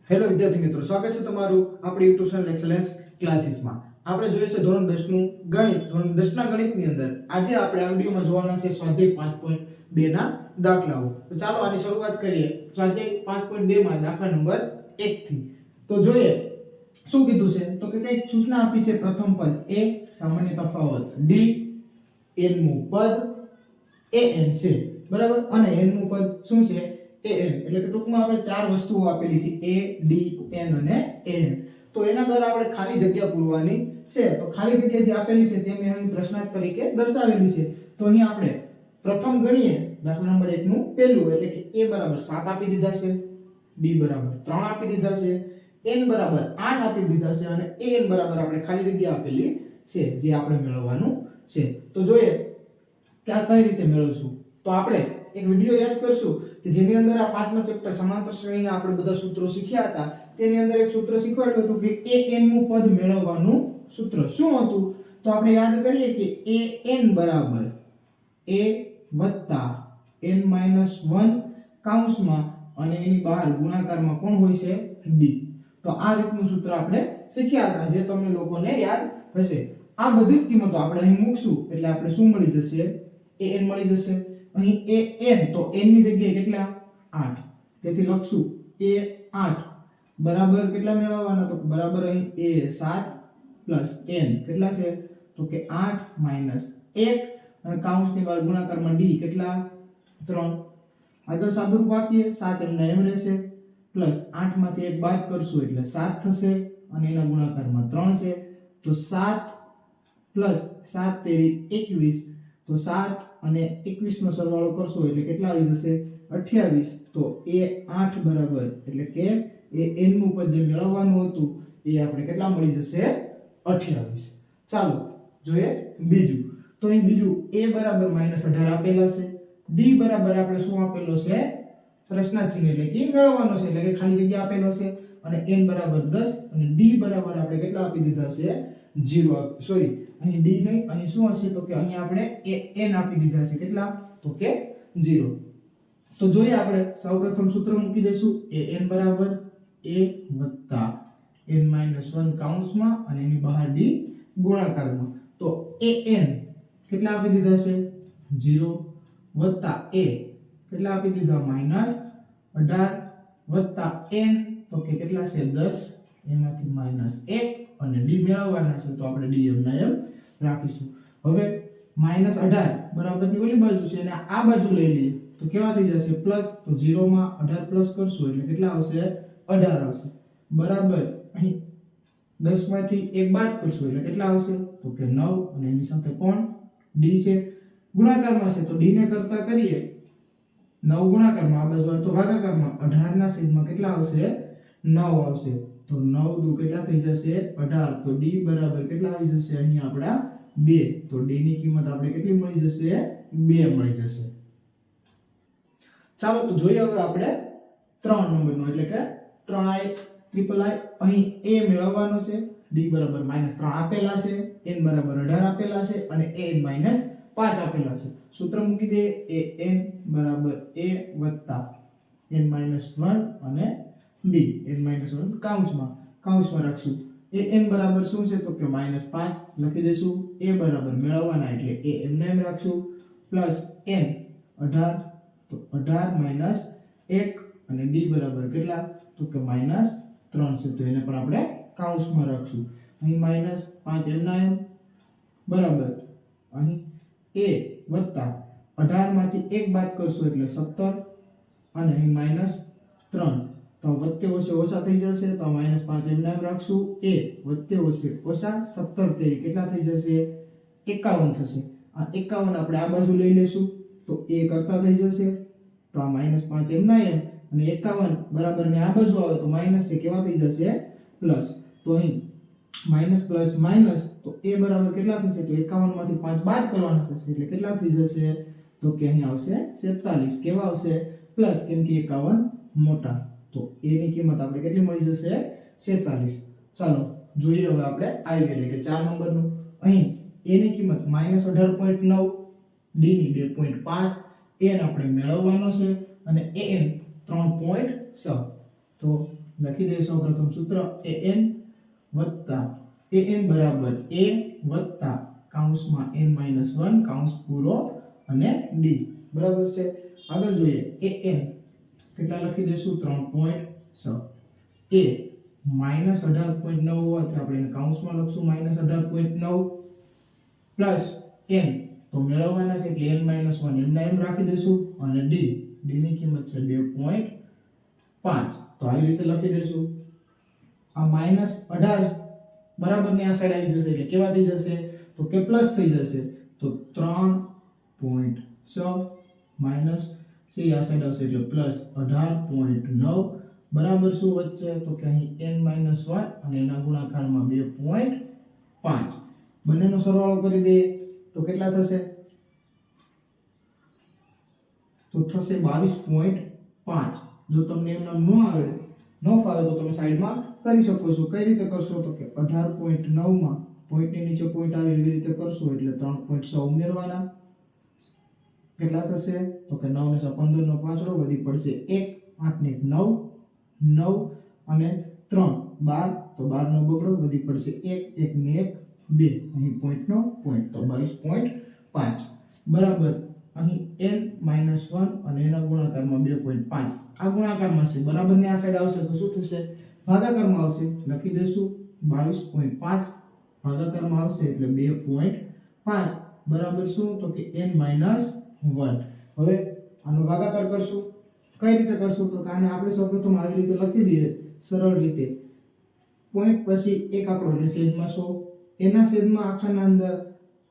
Hello વિદ્યાર્થી મિત્રો, સ્વાગત છે તમારું આપણી યુટ્યુબ ચેનલ એક્સેલન્સ ક્લાસીસમાં. આપણે જોઈએ છે ધોરણ 10 નું ગણિત. ધોરણ 10 ના ગણિતની અંદર આજે આપણે આ વિડિયોમાં જોવાના છે સ્વાધ્યાય 5.2 ના દાખલાઓ. તો ચાલો આની શરૂઆત કરીએ. સ્વાધ્યાય 5.2 માં દાખલા નંબર 1 થી. તો જોઈએ શું કીધું છે તો કે કઈક સૂચના આપી છે. પ્રથમ પદ a સામાન્ય તફાવત d n નું પદ an છે, બરાબર. અને n નું પદ શું છે? an. એટલે કે ટૂંકમાં આપણે ચાર વસ્તુઓ આપેલી છે a d n અને an. તો એના દ્વારા આપણે ખાલી જગ્યા પૂરવાની છે. તો ખાલી જગ્યા જે આપેલી છે તે મેં અહીં પ્રશ્નાર્થ તરીકે દર્શાવેલી છે. તો અહીં આપણે પ્રથમ ગણીએ દાખલા નંબર 1 નું પહેલું, એટલે કે a બરાબર 7 આપી દીધા છે, d બરાબર 3 આપી દીધા છે, n બરાબર 8 આપી દીધા છે અને an બરાબર આપણે ખાલી જગ્યા આપેલી છે જે આપણે મેળવવાનું છે. તો જોઈએ કે આ કઈ રીતે મેળવશું. તો આપણે એક વિડિયો યાદ કરશું કે જેની અંદર આ પાંચમા ચેપ્ટર સમાંતર શ્રેણીના આપણે બધા સૂત્રો શીખ્યા હતા. તેની અંદર એક સૂત્ર શીખવાડ્યું હતું કે an નું પદ મેળવવાનું સૂત્ર શું હતું. તો આપણે યાદ કરીએ કે an બરાબર a n - 1 કૌંસમાં અને એની બહાર ગુણાકારમાં કોણ હોય છે? d. તો આ રીતનું સૂત્ર આપણે શીખ્યા હતા જે તમને લોકોને યાદ હશે. આ બધી જ કિંમતો આપણે અહીં મૂકશું એટલે આપણે શું મળી જશે? an મળી જશે. અહીં an તો n ની જગ્યાએ કેટલા? 8. તેથી લખશું a8 બરાબર કેટલા મેળવવાના? તો બરાબર અહીં a7 n કેટલા છે? તો કે 8 - 1 અને કૌંસની બહાર ગુણાકારમાં d કેટલા? 3. આગળ સાદુરૂપ આપીએ 7 એમના એમ રહેશે પ્લસ 8 માંથી 1 બાદ કરશું એટલે 7 થશે અને એના ગુણાકારમાં 3 છે. તો 7 પ્લસ 7 તેરી 21. તો 7 અને 21 નો સરવાળો કરશો એટલે કેટલા આવી જશે? 28. તો a8 બરાબર એટલે કે એ n નું પદ જે મેળવવાનું હતું એ આપણે કેટલા મળી જશે? 28. ચાલો જોઈએ બીજું. તો અહીં બીજું a બરાબર -18 આપેલા છે, d બરાબર આપણે શું આપેલો છે? પ્રશ્નાર્થ ચિહ્ન એટલે કે મેળવવાનો છે એટલે કે ખાલી જગ્યા આપેલો છે અને n બરાબર 10 અને d બરાબર આપણે કેટલા આપી દીધા છે? 0. સોરી, અહીં d નહીં, અહીં શું હશે? તો કે અહીં આપણે n આપી દીધા છે કેટલા? તો કે 0. તો જોઈએ આપણે સૌપ્રથમ સૂત્ર મૂકી દઈશું an બરાબર a n - 1 કૌંસમાં અને એની બહાર d ગુણાકારમાં. તો an કેટલા આપી દીધા છે? 0 વત્તા a કેટલા આપી દીધા? -18 વત્તા n તો કે કેટલા છે? 10. એમાંથી -1 અને d મેળવવાના છે તો આપણે d એમના એમ રાખીશું. હવે -18 બરાબર ની ઓલી બાજુ છે અને આ બાજુ લઈ લઈએ તો કેવા થઈ જશે? પ્લસ. તો 0 માં 18 પ્લસ કરશું એટલે કેટલા આવશે? 18 આવશે. બરાબર અહીં 10 માંથી 1 બાદ કરશું એટલે કેટલા આવશે? તો કે 9 અને એની સાથે કોણ? d છે. ગુણાકારમાં છે તો d ને કરતા કરીએ 9 ગુણાકારમાં આ બાજુ આવે તો ભાગાકારમાં 18 ના છેદમાં કેટલા આવશે? 9 આવશે. તો 9 દુ કેટલા થઈ જશે? 18. તો d બરાબર કેટલા આવી જશે? અહીં આપડા 2. તો d ની કિંમત આપણે કેટલી મળી જશે? 2 મળી જશે. ચાલો તો જોઈએ હવે આપણે 3 નંબરનો એટલે કે 3i ત્રિપલ i. અહીં a મેળવવાનો છે, d બરાબર -3 આપેલા છે, n બરાબર 18 આપેલા છે અને an - 5 આપેલા છે. સૂત્ર મૂકી દે an બરાબર a n - 1 અને d n - 1 કૌંસમાં રાખશું. an બરાબર શું છે? તો કે -5 લખી દેશું. a બરાબર મેળવવાના એટલે a એમને એમ રાખશું પ્લસ n 18 તો 18 - 1 અને d બરાબર કેટલા? તો કે -3 છે તો એને પણ આપણે કૌંસમાં રાખશું. અહીં -5 એમના એમ બરાબર અહીં a વત્તા 18 માંથી 1 બાદ કરશો એટલે 17 અને અહીં -3 તો વત્તે ઓછે ઓછા થઈ જશે તો -5 એમના એમ રાખશું. a વત્તે ઓછે ઓછા 17 તેરી કેટલા થઈ જશે? 51 થશે. આ 51 આપણે આ બાજુ લઈ લેશું તો a કરતા થઈ જશે તો આ -5 એમના એમ અને 51 બરાબર ને આ બાજુ આવે તો માઈનસ છે કેવા થઈ જશે? પ્લસ. તો અહીં માઈનસ પ્લસ માઈનસ તો a બરાબર કેટલા થશે? તો 51 માંથી 5 બાદ કરવાના થશે એટલે કેટલા થઈ જશે? તો કે અહીં આવશે 47. કેવા આવશે? પ્લસ, કેમ કે 51 મોટા. તો a ની કિંમત આપણે કેટલી મળી જશે? 47. ચાલો જોઈએ હવે આપણે આવી એટલે કે 4 નંબરનું. અહીં a ની કિંમત -18.9, d ની 2.5, n આપણે મેળવવાનો છે અને an 3.6. તો લખી દઈએ સૌપ્રથમ સૂત્ર an વત્તા an બરાબર a વત્તા કૌંસમાં n-1 કૌંસ પૂરો અને d બરાબર છે. આગળ જોઈએ an કેટલા લખી દઈશું 3.6 a -18.9 હોવાથી આપણે એને કૌંસમાં લખશું -18.9 પ્લસ n તો મેળવવાના છે એટલે n-1 એમના એમ રાખી દઈશું અને d ની કિંમત છે 2.5 તો આવી રીતે લખી દઈશું. આ -18 બરાબર ની આ સાઈડ આવી જશે એટલે કેવા થઈ જશે તો કે પ્લસ થઈ જશે તો 3.6 માઈનસ c આ સાઈડ આવશે એટલે પ્લસ 18.9 બરાબર શું વધશે તો કે અહીં n-1 અને એના ગુણાકારમાં 2.5 બંનેનો સરવાળો કરી દઈએ તો કેટલા થશે તો થશે 22.5. જો તમને એમના ન ફાવે તો તમે સાઈડમાં કરી શકો છો. કઈ રીતે કરશો તો કે 18.9 માં પોઈન્ટની નીચે પોઈન્ટ આવે એવી રીતે કરશો એટલે 3.6 ઉમેરવાના કેટલા થશે તો કે 9 ને 15 નો પાછળો વધી પડશે 1 8 ને 9 9 અને 3 12 તો 12 નો બગડો વધી પડશે 1 1 ને 1 2 અહીં પોઈન્ટ નો પોઈન્ટ તો 22.5 બરાબર. અહીં n-1 અને એના ગુણાકારમાં 2.5 આ ગુણાકારમાં છે બરાબર ને આ સાઈડ આવશે તો શું થશે ભાગાકારમાં આવશે લખી દઈશું 22.5 ભાગાકારમાં આવશે એટલે 2.5 બરાબર શું તો કે n-1. હવે આનો ભાગાકાર કરશું કઈ રીતે કરશું તો આને આપણે સૌપ્રથમ આવી રીતે લખી દઈએ સરળ રીતે પોઈન્ટ પછી એક આંકડો એટલે છેદમાં 100 એના છેદમાં આખાના અંદર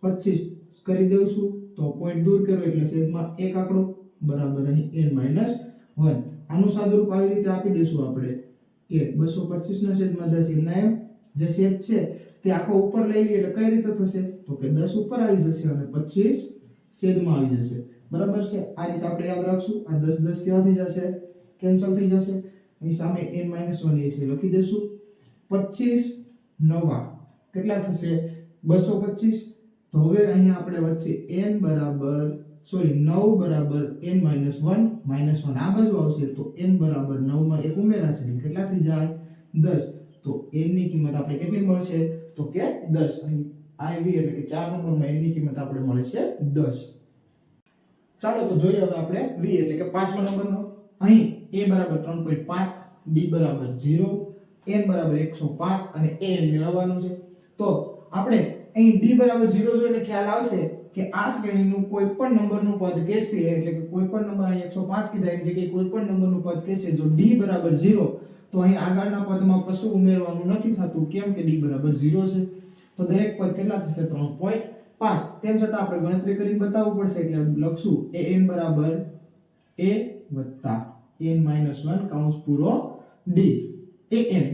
25 કરી દઈશું તો પોઈન્ટ દૂર કર્યો એટલે છેદમાં એક આંકડો બરાબર અહીં n-1. આનું સાદુરૂપ આવી રીતે આપી દઈશું આપણે કે 225 ના છેદમાં 10 એમના એમ જે છેદ છે તે આખો ઉપર લઈ લઈએ એટલે કઈ રીતે થશે તો કે 10 ઉપર આવી જશે અને 25 છેદમાં આવી જશે બરાબર છે. આ રીતે આપણે યાદ રાખશું આ 10 10 કેવા થઈ જશે કેન્સલ થઈ જશે. અહીં સામે n-1 એ છે લખી દઈશું 25 નવા કેટલા થશે 225 તો હવે અહીં આપણે વચ્ચે n બરાબર 9 બરાબર n-1 -1 આ બાજુ આવશે તો n બરાબર 9 માં 1 ઉમેરાશે એટલે કેટલા થઈ જાય 10 તો n ની કિંમત આપણે કેટલી મળશે તો કે 10. અહીં IV એટલે કે 4 નંબરમાં n ની કિંમત આપણે મળે છે 10. ચાલો તો જોઈએ હવે આપણે v એટલે કે 5મા નંબરનો. અહીં a બરાબર 3.5 d બરાબર 0 n બરાબર 105 અને an મેળવવાનું છે. તો આપણે અહીં d બરાબર 0 જોઈને ખ્યાલ આવશે કે આ શ્રેણીનું કોઈ પણ નંબરનું પદ કહેશે એટલે કે કોઈ પણ નંબર અહીં 105 કીધા એની જગ્યાએ કોઈ પણ નંબરનું પદ કહેશે જો d બરાબર 0 તો અહીં આગળના પદમાં કશું ઉમેરવાનું નથી થતું કેમ કે d બરાબર 0 છે. તો દરેક પદ કેટલા થશે 3.5 તેમ છતાં આપણે ગણતરી કરીને બતાવવું પડશે એટલે લખશું an બરાબર a વત્તા n-1 કૌંસ પૂરો d an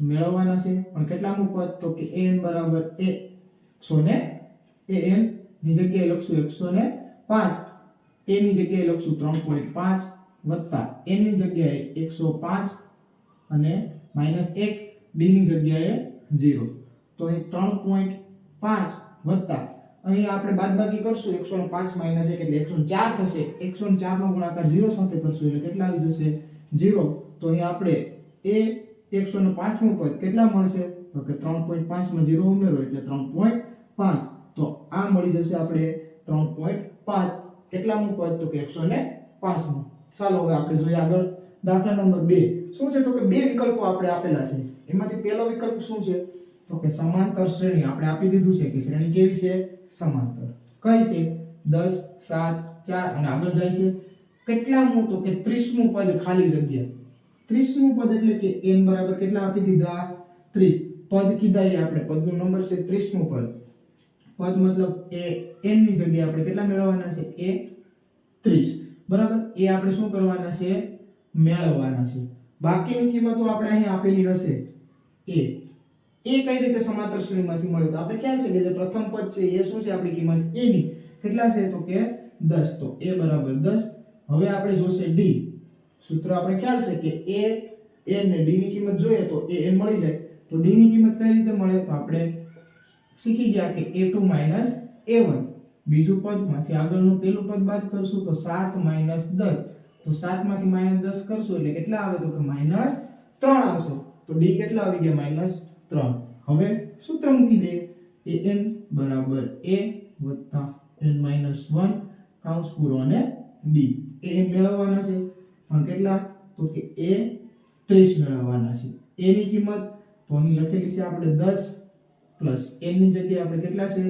મેળવવાના છે પણ કેટલામું પદ તો કે an બરાબર 100 an ની જગ્યાએ લખશું 105 a ની જગ્યાએ લખશું 3.5 વત્તા n ની જગ્યાએ 105 અને -1 d ની જગ્યાએ 0 તો અહીં 3.5 વત્તા અહીં આપણે બાદબાકી કરશું 105 -1 એટલે 104 થશે 104 નો ગુણાકાર 0 સાથે કરશું એટલે કેટલા આવી જશે 0 તો અહીં આપણે a 105મું પદ કેટલા મળશે તો કે 3.5 માં 0 ઉમેરો એટલે 3.5 તો આ મળી જશે આપણે 3.5 કેટલામું પદ તો કે 105મું. ચાલો હવે આપણે જોઈએ આગળ દાખલા નંબર 2 શું છે તો કે બે વિકલ્પો આપણે આપેલા છે એમાંથી પહેલો વિકલ્પ શું છે તો કે સમાંતર શ્રેણી આપણે આપી દીધું છે કે શ્રેણી કેવી છે સમાંતર કઈ છે 10 7 4 અને આગળ જાય છે કેટલામું તો કે 30મું પદ ખાલી જગ્યા 30મું પદ એટલે કે n બરાબર કેટલા આપી દીધા 30 પદ કીધા એ આપણે પદનો નંબર છે 30મું પદ પદ મતલબ એ n ની જગ્યાએ આપણે કેટલા મેળવવાના છે એ 30 બરાબર એ આપણે શું કરવાના છે મેળવવાના છે. બાકીની કિંમતો આપણે અહીં આપેલી હશે એ કઈ રીતે સમાંતર શ્રેણીમાંથી મળે તો આપણે ખ્યાલ છે કે જે પ્રથમ પદ છે એ શું છે આપણી કિંમત a ની કેટલા છે તો કે 10 તો a બરાબર 10. હવે આપણે જોશે d સૂત્ર આપણે ખ્યાલ છે કે a n ને d ની કિંમત જોઈએ તો a n મળી જાય તો d ની કિંમત કઈ રીતે મળે તો આપણે શીખી ગયા કે a2 a1 બીજું પદમાંથી આગળનું પહેલું પદ બાદ કરશું તો 7 10 તો 7 માંથી -10 કરશું એટલે કેટલા આવે તો કે 3 આવશે તો d કેટલા આવી ગયા -3. હવે સૂત્ર મૂકી દે an બરાબર a વત્તા n -1 કૌંસ પૂરો અને d. an મેળવવાના છે પણ કેટલા તો કે a 30 મેળવવાના છે. a ની કિંમત તો અહીં લખેલી છે આપણે 10 પ્લસ n ની જગ્યાએ આપણે કેટલા છે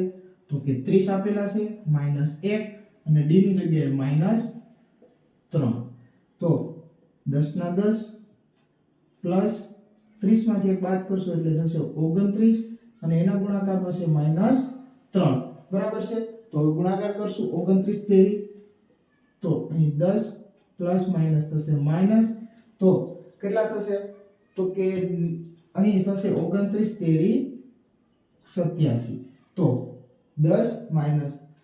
તો કે 30 આપેલા છે -1 અને d ની જગ્યાએ -3. તો 10 ના 10 પ્લસ 30 માંથી એક બાદ કરશો એટલે થશે 29 અને એના ગુણાકાર થશે -3. બરાબર છે. તો હવે ગુણાકાર કરશું 29 તેરી તો અહીં 10 પ્લસ માઈનસ થશે માઈનસ તો કેટલા થશે તો કે અહીં થશે 29 તેરી 87. તો 10 -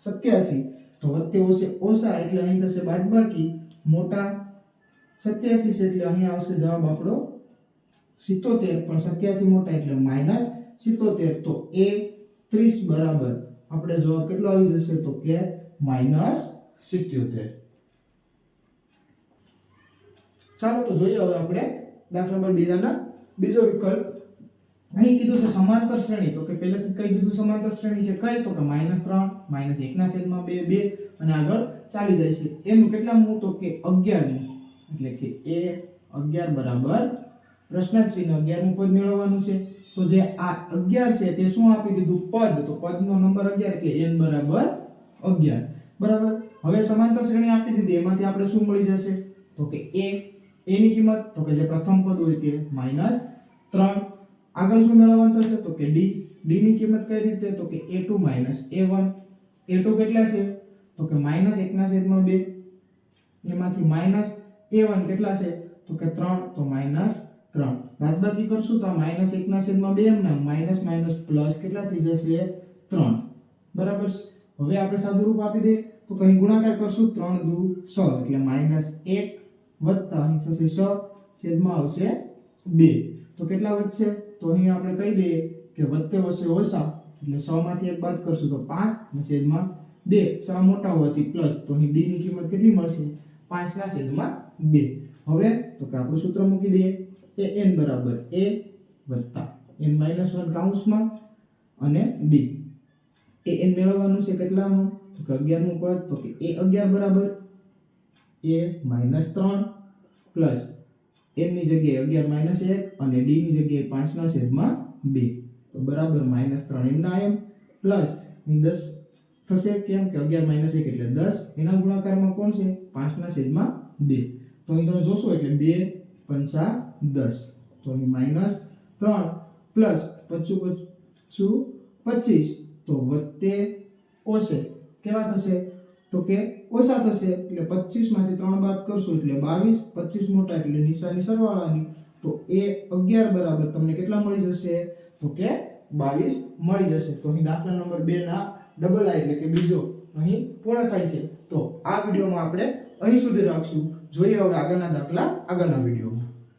87 તો વત્તે ઓછે ઓછા એટલે અહીં થશે બાદબાકી મોટા 87 છે એટલે અહીં આવશે જવાબ આપણો 77 પણ 87 મોટા એટલે -77 તો a 30 બરાબર આપણે જવાબ કેટલો આવી જશે તો કે -77. ચાલો તો જોઈએ હવે આપણે દાખલા નંબર 2 ના બીજો વિકલ્પ. અહીં કીધું છે સમાંતર શ્રેણી તો કે પહેલેથી કઈ કીધું સમાંતર શ્રેણી છે કઈ તો કે -3 -1/2 2 અને આગળ ચાલી જાય છે. એનું કેટલામું તો કે 11મું એટલે કે a 11 બરાબર પ્રશ્નાર્થ ચિહ્ન 11મું પદ મેળવવાનું છે. તો જે આ 11 છે તે શું આપી દીધું પદ તો પદનો નંબર 11 એટલે n બરાબર 11 બરાબર. હવે સમાંતર શ્રેણી આપી દીધી એમાંથી આપણે શું મળી જશે તો કે a ની કિંમત તો કે જે પ્રથમ પદ હોય તે -3. આગળ શું મેળવવાનું થશે તો કે d ની કિંમત કઈ રીતે તો કે a2 - a1. a2 કેટલા છે તો કે -1/2 એમાંથી -a1 કેટલા છે તો કે 3 તો -3 બાદબાકી કરશું તો -1/2 એમના માઈનસ પ્લસ કેટલા થઈ જશે 3 બરાબર. હવે આપણે સાદું રૂપ આપી દે તો કઈ ગુણાકાર કરશું 3 દુ 6 એટલે -1 વત્તા અહીં થશે 6 છેદમાં આવશે 2 તો કેટલા વધશે તો અહીં આપણે કહી દઈએ કે વત્તે વચ્ચે ઓછા એટલે 6 માંથી એક બાદ કરશું તો 5 અને છેદમાં 2 6 મોટા હોવાથી પ્લસ તો અહીં d ની કિંમત કેટલી મળશે 5/2. હવે તો કે આપણું સૂત્ર મૂકી દઈએ an બરાબર a વત્તા n-1 કૌંસમાં અને d. an મેળવવાનું છે કેટલામાં તો કે 11મું પદ તો કે a 11 બરાબર a - 3 પ્લસ n ની જગ્યાએ 11 - 1 અને d ની જગ્યાએ 5/2 તો બરાબર -3 એમના એમ પ્લસ 10 થશે કેમ કે 11 - 1 એટલે 10 એના ગુણાકારમાં કોણ છે 5/2 તો અહીં તમે જોશો એટલે 2 5 10 તો અહીં -3 પ્લસ 25 તો વત્તે ઓછે કેવા થશે તો કે ઓછા થશે એટલે 25 માંથી 3 બાદ કરશું એટલે 22 25 મોટા એટલે નિશાની સરવાળાની તો a 11 બરાબર તમને કેટલા મળી જશે તો કે 22 મળી જશે. તો અહીં દાખલા નંબર 2 ના ડબલ આ એટલે કે બીજો અહીં પૂર્ણ થાય છે. તો આ વિડિયોમાં આપણે અહીં સુધી રાખશું. જોઈએ હવે આગળના દાખલા આગળના વિડિયો.